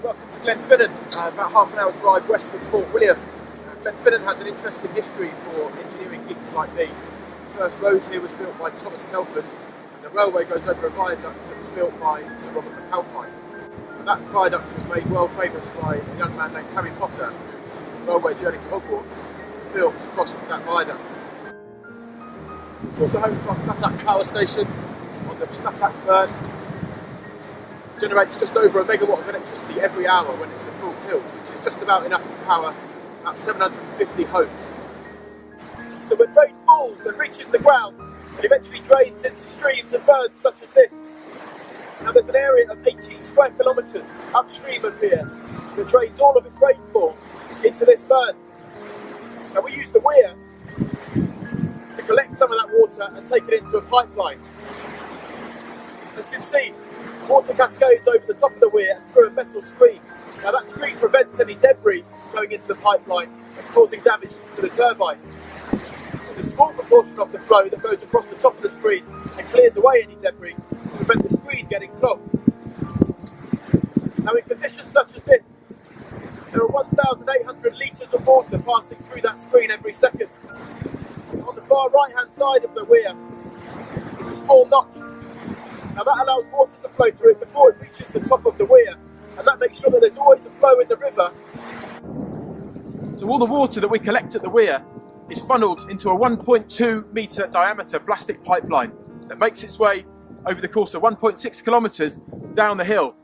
Welcome to Glenfinnan, about half an hour drive west of Fort William. Glenfinnan has an interesting history for engineering geeks like me. The first road here was built by Thomas Telford, and the railway goes over a viaduct that was built by Sir Robert McAlpine. And that viaduct was made world famous by a young man named Harry Potter, whose railway journey to Hogwarts films crossed that viaduct. It's also home to our Snatak power station on the Snatak burn. Generates just over a megawatt of electricity every hour when it's at full tilt, which is just about enough to power about 750 homes. So when rain falls and reaches the ground, it eventually drains into streams and burns such as this. Now there's an area of 18 square kilometres upstream of here that drains all of its rainfall into this burn. Now we use the weir to collect some of that water and take it into a pipeline. As you can see, water cascades over the top of the weir and through a metal screen. Now that screen prevents any debris going into the pipeline and causing damage to the turbine. There's a small proportion of the flow that goes across the top of the screen and clears away any debris to prevent the screen getting clogged. Now in conditions such as this, there are 1,800 litres of water passing through that screen every second. On the far right hand side of the weir is a small notch. Now that allows water to flow through it before it reaches the top of the weir, and that makes sure that there's always a flow in the river. So all the water that we collect at the weir is funneled into a 1.2 metre diameter plastic pipeline that makes its way over the course of 1.6 kilometres down the hill.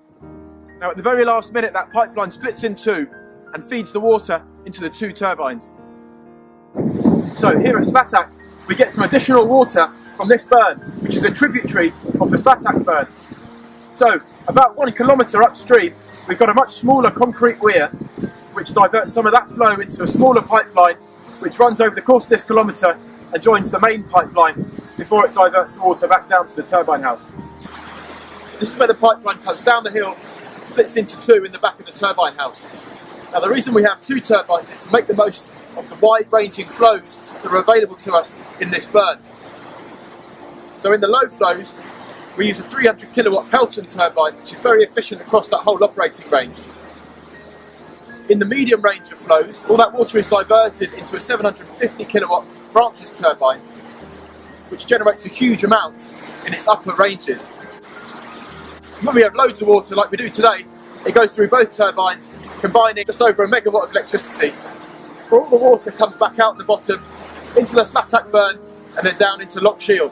Now at the very last minute that pipeline splits in two and feeds the water into the two turbines. So here at Snatak we get some additional water from this burn, which is a tributary of the Snatak burn. So about 1 kilometre upstream we've got a much smaller concrete weir which diverts some of that flow into a smaller pipeline which runs over the course of this kilometre and joins the main pipeline before it diverts the water back down to the turbine house. So this is where the pipeline comes down the hill, splits into two in the back of the turbine house. Now the reason we have two turbines is to make the most of the wide-ranging flows that are available to us in this burn. So in the low flows, we use a 300 kilowatt Pelton turbine, which is very efficient across that whole operating range. In the medium range of flows, all that water is diverted into a 750 kilowatt Francis turbine, which generates a huge amount in its upper ranges. When we have loads of water like we do today, it goes through both turbines, combining just over a megawatt of electricity. All the water comes back out the bottom, into the Snatak burn, and then down into Loch Shield.